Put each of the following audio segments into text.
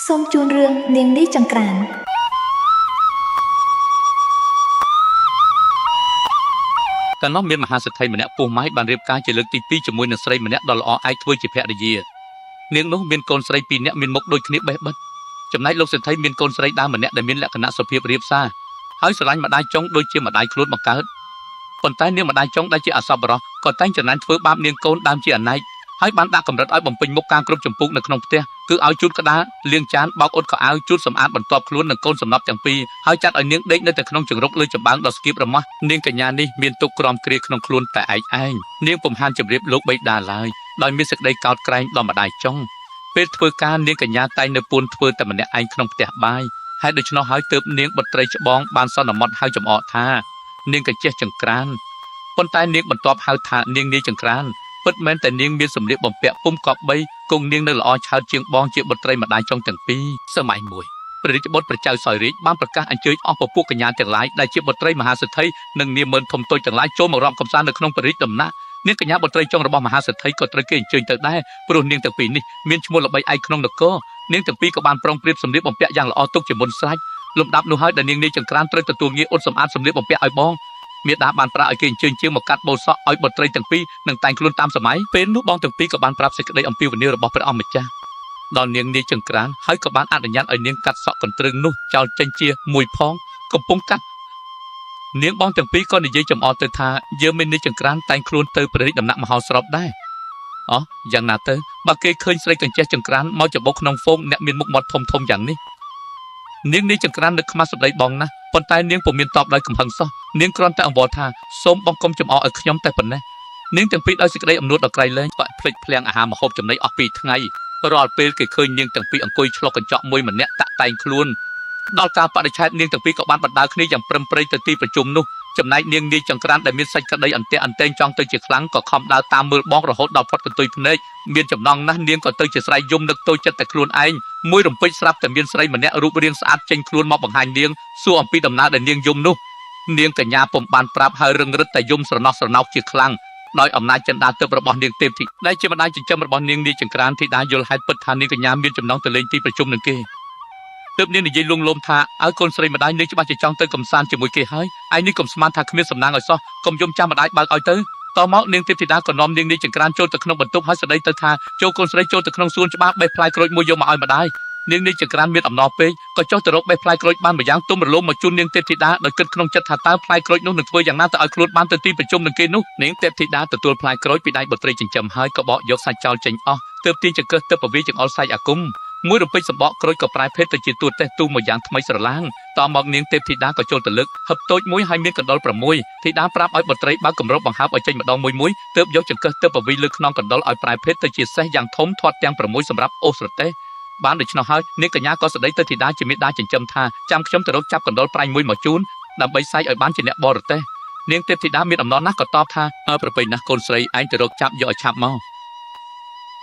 សូមជូនរឿងនាងនេះចង្ក្រានកាលនោះមានមហាសេដ្ឋីម្នាក់ពោះម៉ាយបានរៀបការជាលើកទី2ជាមួយនឹងស្រីម្នាក់ដ៏ល្អឯកធ្វើជាភរិយានាងនោះមានកូនស្រី2នាក់មានមុខដូចគ្នាបេះបិទចំណែកលោកសេដ្ឋីមានកូនស្រីដើមម្នាក់ដែលមានលក្ខណៈសុភាពរាបសារហើយស្រឡាញ់ម្ដាយចុងដូចជាម្ដាយខ្លួនបង្កើតប៉ុន្តែនាងម្ដាយចុងដែលជាអសប្បុរសក៏តែងចំណានធ្វើបាបនាងកូនដើមជាអណែកហើយបានដាក់កម្រិតឲ្យបំពេញមុខការគ្រប់ចម្ពោះនៅក្នុងផ្ទះគឺឲ្យជូតក្តារលាងចានបោកអ៊ុតខោអាវជូតសម្អាតបន្ទាប់ខ្លួននឹងកូនសំណប់ទាំងពីរហើយចាត់ឲ្យនាងដេកនៅតែក្នុងជង្រុកលើចម្បាំងដ៏ស្គៀបរមាស់នាងកញ្ញានេះមានទុកក្រំគ្រាក្នុងខ្លួនតែឯងនាងពុំហានជម្រាបលោកបិតាឡើយដោយមានសេចក្តីកោតក្រែងដល់ម្ដាយចុងពេលធ្វើការនាងកញ្ញាតែងនៅពួនធ្វើតែម្នាក់ឯងក្នុងផ្ទះបាយហើយដូច្នោះហើយទើបនាងបុត្រីច្បងបានសន្មត់ហៅចំអកថានាងកញ្ចេះចង្ក្រានប៉ុន្តែនាងបន្ទាប់ហៅថានាងនាយចង្ក្រានពិតមែនតែនាងមានសម្លៀកបំពាក់ពុំកប់បីគង់នាងនៅល្អឆើតជាងបងជាបុត្រីម្ដាយចុងទាំងពីរសម័យមួយព្រះរាជបុត្រព្រះចៅសោយរាជបានប្រកាសអញ្ជើញអស់ពពួកកញ្ញាទាំងឡាយដែលជាបុត្រីមហាសេដ្ឋីនិងនាមមើលធំតូចទាំងឡាយចូលមករាប់កំសាន្តនៅក្នុងព្រះរាជដំណាក់នាងកញ្ញាបុត្រីចុងរបស់មហាសេដ្ឋីក៏ត្រូវគេអញ្ជើញទៅដែរព្រោះនាងទាំងពីរនេះមានឈ្មោះល្បីឯកក្នុងនគរនាងទាំងពីរក៏បានប្រុងប្រៀបសម្លៀកបំពាក់យ៉ាងល្អទុកជាមុនស្រេចលំដាប់នោះហើយដែលនាងនាយចង្ក្រានត្រូវទទួលងារអ៊ុតសម្អាតសម្លៀកបំពាក់ឲ្យបងមេដាបានប្រាប់ឲ្យគេអញ្ជើញជាងមកកាត់បូសក់ឲ្យបុត្រីទាំងពីរនឹងតែងខ្លួនតាមសម័យពេលនោះបងទាំងពីរក៏បានប្រាប់សេចក្តីអំពាវនាវរបស់ព្រះអង្គម្ចាស់ដល់នាងនាយចង្ក្រានហើយក៏បានអនុញ្ញាតឲ្យនាងកាត់សក់កន្ទ្រឹងនោះចោលចេញជាមួយផងកំពុងកាត់នាងបងទាំងពីរក៏និយាយចំអកទៅថាយើងមាននាយចង្ក្រានតែងខ្លួនទៅព្រះរាជដំណាក់មហោស្រពដែរអោះយ៉ាងណាទៅបើគេឃើញស្រីកញ្ចេះចង្ក្រានមកច្បុកក្នុងហ្វូងអ្នកមានមុខមាត់ធំធំយ៉ាងនេះនាងនាយចង្ក្រាននឹកខ្មាស់សម្ដីបងណាស់ប៉ុន្តែនាងពុំមានតបដោយកំហឹងសោះនាងគ្រាន់តែអង្វរថាសូមបងកុំចំអកឲ្យខ្ញុំតែប៉ុណ្ណេះនាងទាំងពីរដោយសេចក្តីអំនួតដល់ក្រៃលែងក៏ភ្លេចភ្លាំងអាហារម្ហូបចំណីអស់2ថ្ងៃរាល់ពេលគេឃើញនាងទាំងពីរអង្គុយឆ្លុះកញ្ចក់មួយម្នាក់តាក់តែងខ្លួនដល់ការបដិឆេទនាងទាំងពីរក៏បានបណ្ដាលគ្នាយ៉ាងប្រឹមប្រែងទៅទីប្រជុំនោះចំណែកនាងនាយចង្ក្រានដែលមានសាច់ក្តីអន្ទាក់អន្តែងចង់ទៅជាខ្លាំងក៏ខំដើរតាមមើលបងរហូតដល់ផុតកន្ទុយភ្នែកមានចំណងណាស់នាងក៏ទៅជាស្រ័យយំនឹកតូចចិត្តតែខ្លួនឯងមួយរំពេចស្រាប់តែមានស្រីម្នាក់រូបរាងស្អាតចេញខ្លួនមកបង្ហាញនាងសួរអំពីដំណើរដែលនាងយំនោះនាងកញ្ញាពុំបានប្រាប់ហើយរឹងរិតតែយំស្រណោះស្រណោកជាខ្លាំងដោយអំណាចចិន្តាទិព្វរបស់នាងទេពធីដែលជាម្ដាយចិញ្ចឹមរបស់នាងនាយចង្ក្រានធីតាយល់ហេតុពិតថានាងកញ្ញាមានចំណងទៅលេងទីប្រជុំនឹងគេទើបនាងនិយាយលងលោមថាឲ្យកូនស្រីម្ដាយនាងច្បាស់ជាចង់ទៅកំសាន្តជាមួយគេហើយឯនេះកុំស្មានថាគ្មានសំណាងឲ្យសោះកុំយំចាំម្ដាយបើកឲ្យទៅតមកនាងទេពធីតាក៏នាំនាងនាយចង្ក្រានចូលទៅក្នុងបន្ទប់ហើយស្ដីទៅថាចូលកូនស្រីចូលទៅក្នុងសួនច្បារបេះផ្លែក្រូចមួយយកមកឲ្យម្ដាយនាងនាយចង្ក្រានមានអំណរពេកក៏ចុះទៅរកបេះផ្លែក្រូចបានម្យ៉ាងទុំរលោមមកជូននាងទេពធីតាដោយគិតក្នុងចិត្តថាតើផ្លែក្រូចនោះនឹងធ្វើយ៉ាងណាទៅឲ្យខ្លួនបានទៅទីប្រជុំនឹងគេនោះនាងទេពធីតាទទួលផ្លែក្រូចពីដៃបុត្រីចិញ្ចឹមហើយក៏បកយកសាច់ចោលចេញអស់ទើបទាញចង្កឹះទៅពវាចង្អុលសាច់អាគមមួយរំពេចសម្បកក្រូចក៏ប្រែភេទទៅជាទួតតេះទូមួយយ៉ាងថ្មីស្រឡាងតមកនាងទេពធីតាក៏ចូលទៅលើកហឹបតូចមួយហើយមានកណ្ដុរ6ធីតាប្រាប់ឲ្យបុត្រីបើកគម្របបង្ហើបឲ្យចេញម្ដងមួយទើបយកចង្កឹះទៅពវាលើខ្នងកណ្ដុរឲ្យប្រែភេទទៅជាសេះយ៉ាងធំធាត់ទាំង6សម្រាប់អូសស្រទេសបានដូច្នោះហើយនាងកញ្ញាក៏ស្ដីទៅធីតាជាមេដាចិញ្ចឹមថាចាំខ្ញុំទៅរកចាប់កណ្ដុរប្រាញ់មួយមកជូនដើម្បីសែកឲ្យបានជាអ្នកបរទេសនាងទេពធីតាមានអំណរណាស់ក៏តបថាប្រពៃណាស់កូនស្រីឯងទៅរកចាប់យកឲ្យឆាប់មក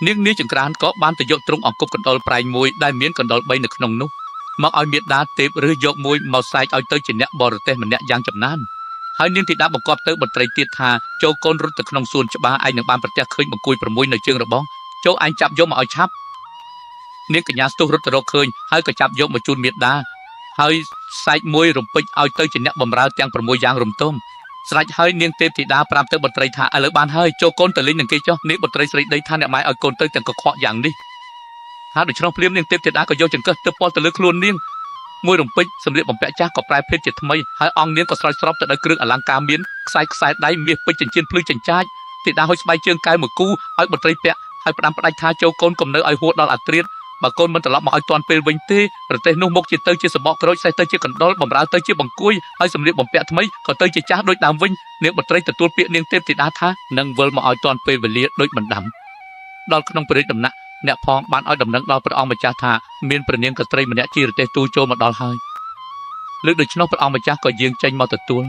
នាងនាយចង្ក្រានក៏បានទៅយកទ្រង់អង្គប់កណ្ដុរប្រែងមួយដែលមានកណ្ដុរ3នៅក្នុងនោះមកឲ្យមេដាទេពឬយកមួយមកសែកឲ្យទៅជាអ្នកបរទេសម្នាក់យ៉ាងចំណានហើយនាងធីតាបង្គាប់ទៅបុត្រីទៀតថាចូលកូនរត់ទៅក្នុងសួនច្បារឯងនឹងបានប្រទះឃើញបង្គួយ6នៅជើងរបងចូលឯងចាប់យកមកឲ្យឆាប់នាងកញ្ញាស្ទុះរត់ទៅរកឃើញហើយក៏ចាប់យកមកជូនមេដាហើយសែកមួយរំពេចឲ្យទៅជាអ្នកបម្រើទាំង6យ៉ាងរំទុំស្រេចហើយនាងទេពធីតាប្រាប់ទៅបុត្រីថាឥឡូវបានហើយចូលកូនទៅលេងនឹងគេចុះនេះបុត្រីស្រីដីថាអ្នកម៉ែឲ្យកូនទៅទាំងកខ្វក់យ៉ាងនេះហើយដូច្នោះព្រាមនាងទេពធីតាក៏យកចង្កឹះទៅពាល់ទៅលើខ្លួននាងមួយរំពេចសម្លៀកបំពាក់ចាស់ក៏ប្រែភេទជាថ្មីហើយអង្គនាងក៏ស្រោចស្រពទៅដោយគ្រឿងអលង្ការមានខ្សែដៃមាសពេជ្រចិញ្ចៀនភ្លឺចិញ្ចាចធីតាហុចស្បែកជើងកែវមួយគូឲ្យបុត្រីពាក់ហើយផ្ដាំផ្ដាច់ថាចូលកូនកុំនៅឲ្យហួសដល់អាត្រៀតបើកូនមិនត្រឡប់មកឲ្យទាន់ពេលវិញទេប្រទេសនោះមុខជាទៅជាសម្បកក្រូចសេះទៅជាកណ្ដុរបំរើទៅជាបង្គួយហើយសម្លៀកបំពាក់ថ្មីក៏ទៅជាចាស់ដូចដើមវិញនាងបុត្រីទទួលពាក្យនាងទេពធីតាថានឹងវិលមកឲ្យទាន់ពេលវេលាដូចបណ្ដាំដល់ក្នុងព្រះរាជដំណាក់អ្នកផងបានឲ្យដំណឹងដល់ព្រះអង្គម្ចាស់ថាមានព្រះនាងកត្រីម្នាក់ជារទេះទូចូលមកដល់ហើយលើកដូច្នោះព្រះអង្គម្ចាស់ក៏យាងចេញមកទទួ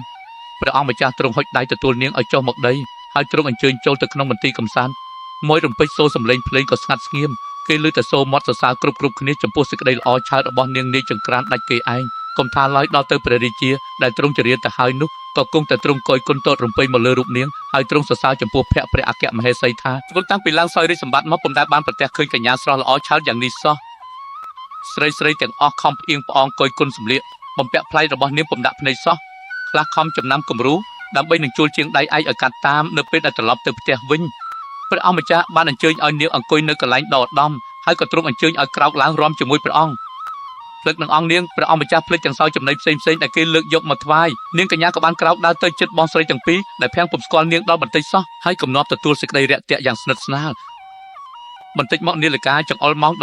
លព្រះអង្គម្ចាស់ទ្រង់ហុចដៃទទួលនាងឲ្យចុះមកដីហើយទ្រង់អញ្ជើញចូលទៅក្នុងមន្ទីរកំសាន្តមួយរំពេចសូរសំឡេងភ្លេងក៏ស្ងាត់ស្ងៀមគេលើតែសូរមាត់សរសើរគ្រប់គ្នាចំពោះសេចក្តីល្អឆើតរបស់នាងនាយចង្ក្រានដាច់គេឯងកុំថាឡើយដល់ទៅព្រះរាជាដែលទ្រង់ជរាទៅហើយនោះក៏គង់តែទ្រង់កយគុណតតរំពេញមកលើរូបនាងហើយទ្រង់សរសើរចំពោះភ័ក្រព្រះអគ្គមហេសីថាគល់តាំងពីឡើងសោយរាជសម្បត្តិមកពុំដែលបានប្រទះឃើញកញ្ញាស្រស់ល្អឆើតយ៉ាងនេះសោះ ស្រីទាំងអស់ខំផ្អៀងផ្អងកយគុណសម្លៀកបំពាក់ផ្លៃរបស់នាងពំដាក់ភ្នែកសោះខ្លះខំចំណាំគំរូដើម្បីនឹងជួលជាងដៃឯកឲ្យកាត់តាមនៅពេលដែលត្រឡប់ទៅផ្ទះវិញព្រះអង្គម្ចាស់បានអញ្ជើញឲ្យនាងអង្គុយនៅកន្លែងដ៏ឧត្តមហើយក៏ទ្រង់អញ្ជើញឲ្យក្រោកឡើងរាំជាមួយព្រះអង្គភ្លឹកនឹងអង្គនាងព្រះអង្គម្ចាស់ភ្លេចទាំងសោយចំណីផ្សេងដែលគេលើកយកមកថ្វាយនាងកញ្ញាក៏បានក្រោកដើរទៅជិតបងស្រីទាំងពីរដែលភាំងពុំស្គាល់នាងដល់បន្តិចសោះហើយកំណត់ទទួលសេចក្តីរាក់ទាក់យ៉ាងស្និទ្ធស្នាលបន្តិចមកនាឡិកាចង្អុលម៉ោង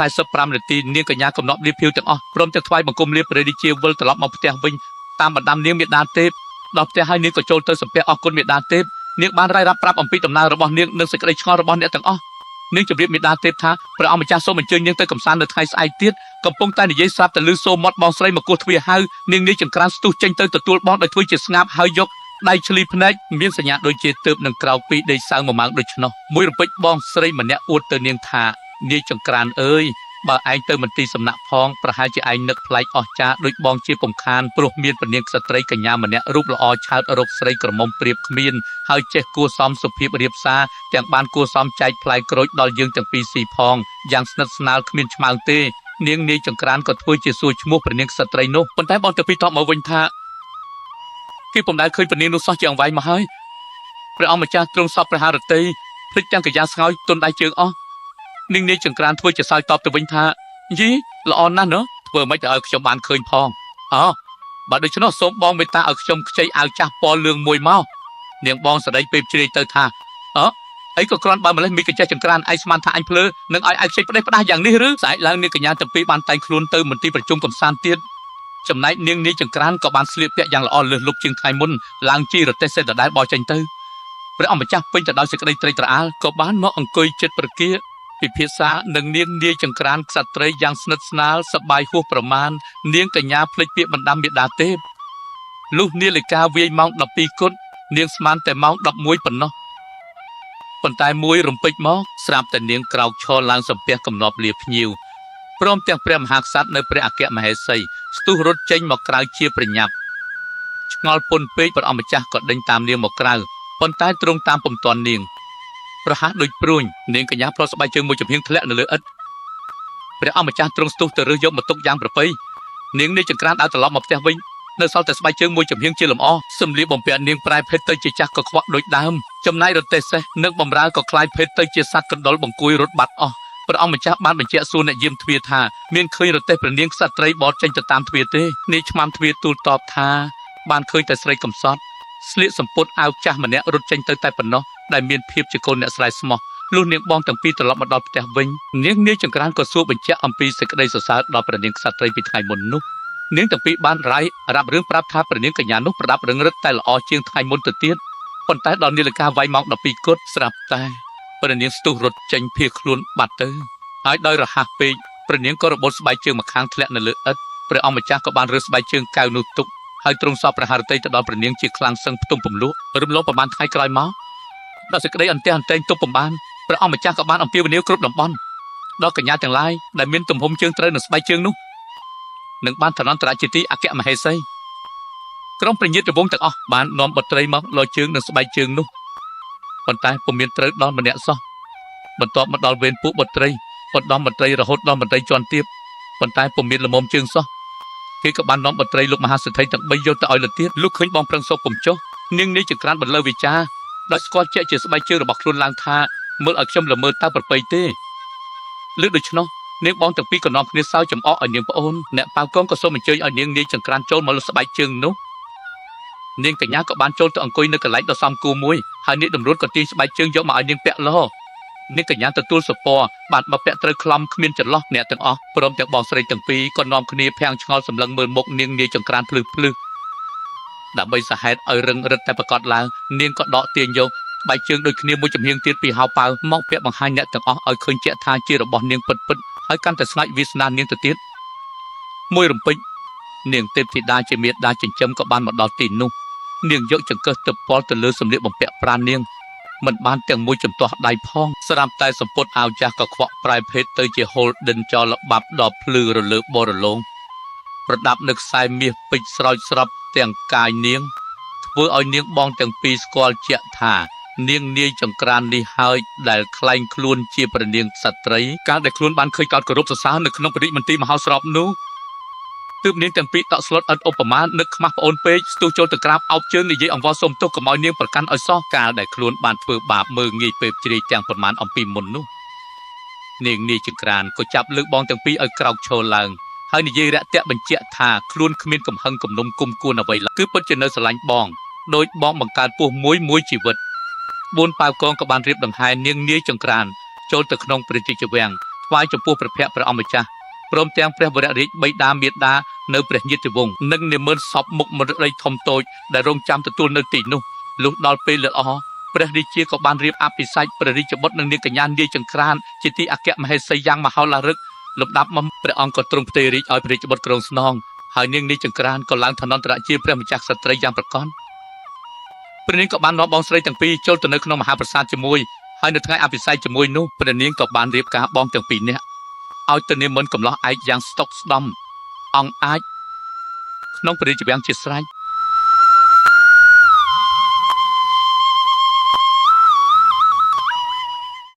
11:45 នាទីនាងកញ្ញាកំណត់លាភីវទាំងអស់ព្រមទាំងថ្វាយបង្គំលាព្រះរាជាវិលត្រឡប់មកផ្ទះវិញតាមបណ្ដាំនាងមេដាទេពដល់ផ្ទះហើយនាងក៏ចូលទៅសំពះអរគុណមេដាទេពនាងបានរាយរាប់ប្រាប់អំពីដំណើររបស់នាងនិងសេចក្តីឆ្ងល់របស់អ្នកទាំងអស់នាងជម្រាបមេដាទេពថាព្រះអង្គម្ចាស់សូមអញ្ជើញនាងទៅកំសាន្តនៅថ្ងៃស្អែកទៀតកំពុងតែនិយាយស្រាប់តែឮសូរមាត់បងស្រីមកគោះទ្វារហៅនាងចង្ក្រានស្ទុះចេញទៅទទួលបងដោយធ្វើជាស្ងាត់ហើយយកដៃឆ្លីភ្នែកមានសញ្ញាដូចជាទើបនឹងក្រោកពីដេកសៅមួយម៉ោងដូច្នោះមួយរំពេចបងស្រីម្នាក់អួតទៅនាងថានាយចង្ក្រានអើយបើឯងទៅមន្ទីរសំណាក់ផងប្រហែលជាឯងនឹកប្លែកអស្ចារ្យដូចបងជាពំខានព្រោះមានពនាងស្ត្រីកញ្ញាម្នាក់រូបល្អឆើតរកស្រីក្រមុំព្រៀបគ្មានហើយចេះគួសមសុភាពរៀបសារទាំងបានគួសមចែកផ្លែក្រូចដល់យើងទាំងពីរស៊ីផងយ៉ាងស្និទ្ធស្នាលគ្មានឆ្មើងទេនាងនាយចង្ក្រានក៏ធ្វើជាសួរឈ្មោះពនាងស្ត្រីនោះប៉ុន្តែបងទាំងពីរតបមកវិញថាគេពុំដែលឃើញពនាងនោះសោះជាអង្វែងមកហើយព្រះអង្គម្ចាស់ទ្រង់សពព្រះハរតីភ្លេចទាំងកញ្ញាស្ងោយទុនដៃជើងអស់នាងនាយចង្ក្រានធ្វើជាសើចតបទៅវិញថាយីល្អណាស់ណាធ្វើមិនឲ្យខ្ញុំបានឃើញផងបើដូច្នោះសូមបងមេត្តាឲ្យខ្ញុំខ្ចីអាវចាស់ពណ៌លឿងមួយមកនាងបងស្រីពេលជ្រាយទៅថាអីក៏គ្រាន់បើម្លេះមីកញ្ចេះចង្ក្រានឯងស្មានថាអញភ្លើនឹងឲ្យឯងខ្ចីផ្ដេសផ្ដាស់យ៉ាងនេះឬស្អែកឡើងនាងកញ្ញាទាំងពីរបានតែងខ្លួនទៅមន្ទីរប្រជុំកំសាន្តទៀតចំណែកនាងនាយចង្ក្រានក៏បានស្លៀកពាក់យ៉ាងល្អលើសលប់ជាងថ្ងៃមុនឡើងជិះរទេះសេះដដែលបោះចេញទៅព្រះអង្គម្ចាស់ពេញទៅដោយសេចក្តីត្រេកត្រអាលក៏បានមកអង្គុយជិតប្រគាពិភាក្សានឹងនាងនាយចង្ក្រានក្សត្រីយ៉ាងស្និទ្ធស្នាលសប្បាយហួសប្រមាណនាងកញ្ញាភ្លេចពាក្យបណ្ដាំមេដាទេពលុះនាឡិកាវាយម៉ោង 12 គត់នាងស្មានតែម៉ោង 11 ប៉ុណ្ណោះប៉ុន្តែមួយរំពេចមកស្រាប់តែនាងក្រោកឈរឡើងសំពះកំណប់លាភ្ញៀវព្រមទាំងព្រះមហាក្សត្រនៅព្រះអគ្គមហេសីស្ទុះរត់ចេញមកក្រៅជាប្រញាប់ឆ្ងល់ពន់ពេកព្រះអង្គម្ចាស់ក៏ដេញតាមនាងមកក្រៅប៉ុន្តែទ្រង់តាមពុំទាន់នាងប្រហែលដូចព្រួញនាងកញ្ញាផ្លោះស្បែកជើងមួយចំហៀងធ្លាក់នៅលើឥដ្ឋព្រះអង្គម្ចាស់ទ្រង់ស្ទុះទៅរើសយកមកទុកយ៉ាងប្រពៃនាងនាយចង្ក្រានដើរត្រឡប់មកផ្ទះវិញនៅសល់តែស្បែកជើងមួយចំហៀងជាលម្អសម្លៀកបំពាក់នាងប្រែភេទទៅជាចាស់កខ្វក់ដូចដើមចំណែករទេះសេះនិងបំរើក៏คล้ายភេទទៅជាសត្វកណ្ដុរបង្គួយរត់បាត់អស់ព្រះអង្គម្ចាស់បានបញ្ជាក់សួរអ្នកយាមទ្វារថាមានឃើញរទេះព្រះនាងក្សត្រីបត់ចេញទៅតាមទ្វារទេនាយឆ្មាំទ្វារទូលតបថាបានឃើញតែស្រីកំសត់ស្លៀកសម្ពុតអាវចាស់ម្នាក់រត់ចេញទៅតែប៉ុណ្ណោះដែលមានភាពជាកូនអ្នកស្រែស្មោះលុះនាងបងទាំងពីរត្រឡប់មកដល់ផ្ទះវិញនាងនាយចង្ក្រានក៏សួរបញ្ជាក់អំពីសេចក្តីសរសើរដល់ព្រះនាងក្សត្រីពីថ្ងៃមុននោះនាងទាំងពីរបានរាយរាប់រឿងប្រាប់ថាព្រះនាងកញ្ញានោះប្រដាប់រឹងរិតតែល្អជាងថ្ងៃមុនទៅទៀតប៉ុន្តែដល់នាឡិកាវាយម៉ោង 12 គត់ស្រាប់តែព្រះនាងស្ទុះរត់ចេញភៀសខ្លួនបាត់ទៅហើយដោយរហ័សពេកព្រះនាងក៏របូតស្បែកជើងម្ខាងធ្លាក់នៅលើឥដ្ឋព្រះអង្គម្ចាស់ក៏បានរើសស្បែកជើងកៅនោះទុកហើយទ្រង់សពព្រះハរតីទៅដល់ព្រះនាងជាខ្លាំងសឹងផ្ទុំពំលក់រំលងប្រមាណថ្ងៃក្រោយមកដល់សេចក្តីអន្ទះអន្ទែងទប់ពំបានព្រះអង្គម្ចាស់ក៏បានអំពាវនាវគ្រប់តំបន់ដល់កញ្ញាទាំងឡាយដែលមានទំហំជើងត្រូវនឹងស្បែកជើងនោះនឹងបានឋានន្តរជាទីអគ្គមហេសីក្រុមព្រះញាតិវង្សទាំងអស់បាននាំបុត្រីមកលជើងនឹងស្បែកជើងនោះប៉ុន្តែពុំមានត្រូវដល់ម្នាក់សោះបន្ទាប់មកដល់វេនពួកបុត្រីឧត្តមមន្ត្រីរហូតដល់មន្ត្រីជាន់ទាបប៉ុន្តែពុំមានលំមជើងសោះគេក៏បាននាំបុត្រីលោកមហាសេដ្ឋីទាំង3យកទៅឲ្យលទៀតលោកឃើញបងប្រឹងសោកពុំចុះនាងនាយចង្ក្រានបន្លឺវិចារដោយស្គាល់ជាក់ជាស្បែកជើងរបស់ខ្លួនឡើងថាមើលឲ្យខ្ញុំល្មើតើប្រពៃទេលើដូច្នោះនាងបងទាំងពីរក៏នាំគ្នាសើចចំអកឲ្យនាងប្អូនអ្នកប៉ៅកងក៏សូមអញ្ជើញឲ្យនាងនាយចង្ក្រានចូលមកលើស្បែកជើងនោះនាងកញ្ញាក៏បានចូលទៅអង្គុយនៅកន្លែងដ៏សមគួរមួយហើយនាងតម្រួតក៏ទាញស្បែកជើងយកមកឲ្យនាងពាក់ឡនាងកញ្ញាទទួលសពរបានមកពាក់ត្រូវខ្លំគ្មានចន្លោះអ្នកទាំងអស់ព្រមទាំងបងស្រីទាំងពីរក៏នាំគ្នាភាំងឆ្ងល់សម្លឹងមើលមុខនាងនាយចង្ក្រានភ្លឺដើម្បីសហេតុឲ្យរឹងរិតតែប្រកាសឡើងនាងក៏ដកទាញយកស្បែកជើងដូចគ្នាមួយចំហៀងទៀតពីហៅប៉ៅមកពាក់បង្ហាញអ្នកទាំងអស់ឲ្យឃើញជាក់ថាជារបស់នាងពិតហើយកាន់តែស្ងេចវាសនានាងទៅទៀតមួយរំពេចនាងទេពធីតាជាមេដាចិញ្ចឹមក៏បានមកដល់ទីនោះនាងយកចង្កឹះទឹកពលទៅលើសម្លៀកបំពាក់ប្រាណនាងមិនបានទាំងមួយចំទាស់ដៃផងស្រាប់តែសម្ពុតអាវចាស់ក៏ខ្វក់ប្រែភេទទៅជាហូលដិនចោលបាប់ដល់ភ្លឺរលើបរលោងប្រដាប់នៅខ្សែមាសពេជ្រស្រោចស្រពទាំងកាយនាងធ្វើឲ្យនាងបងទាំងពីរស្គាល់ជាក់ថា នាងនាយចង្ក្រាននេះហើយដែលខ្លែងខ្លួនជាព្រះនាងសត្រីកាលដែលខ្លួនបានឃើញកោតគោរពសរសើរនៅក្នុងព្រះរាជមន្ទីរមហោស្រពនោះទើបនាងទាំងពីរតក់ស្លុតឥតឧបមានឹកខ្មាស់ប្អូនពេកស្ទុះចូលទៅក្រាបអោបជើងនិយាយអង្វរសុំទោសកុំឲ្យនាងប្រកាន់ឲ្យសោះកាលដែលខ្លួនបានធ្វើបាបមើងងាយពេបជ្រាយទាំងប៉ុន្មានអំពីមុននោះនាងនាយចង្ក្រានក៏ចាប់លើកបងទាំងពីរឲ្យក្រោកឈរឡើងហើយនិយាយរាក់ទាក់បញ្ជាក់ថាខ្លួនគ្មានកំហឹងគំនុំគុំគួនអ្វីឡើយគឺពិតជានៅស្រឡាញ់បងដោយបងបង្កើតពោះមួយជីវិត4ប៉ាវកងក៏បានរៀបដង្ហែនាងនាយចង្ក្រានចូលទៅក្នុងព្រះរាជវាំងថ្វាយចំពោះព្រះភ័ក្ត្រព្រះអម្ចាស់ព្រមទាំងព្រះវររាជបិតាមាតានៅព្រះញាតិវង្សនិងនិមឺនសពមុខមរដីធំតូចដែលរងចាំទទួលនៅទីនោះលុះដល់ពេលល្អព្រះរាជាក៏បានរៀបអភិសេកព្រះរាជបុត្រនិងនាងកញ្ញានាយចង្ក្រានជាទីអគ្គមហេសីយ៉ាងមហោឡារិកលំដាប់មកព្រះអង្គក៏ទ្រង់ផ្ទេររាជឲ្យព្រះរាជបុត្រក្រុងស្នងហើយនាងនាយចង្ក្រានក៏ឡើងឋានន្តរជាព្រះម្ចាស់ក្សត្រីយ៉ាងប្រកបព្រះនាងក៏បាននាំបងស្រីទាំងពីរចូលទៅនៅក្នុងមហាប្រាសាទជាមួយហើយនៅថ្ងៃអភិសេកជាមួយនោះព្រះនាងក៏បានរៀបការបងទាំងពីរនាក់ឲ្យទៅនិមន្តកំឡោះឯកយ៉ាងស្តុកស្ដំអង្គអាចក្នុងព្រះរាជវាំងជាស្រេច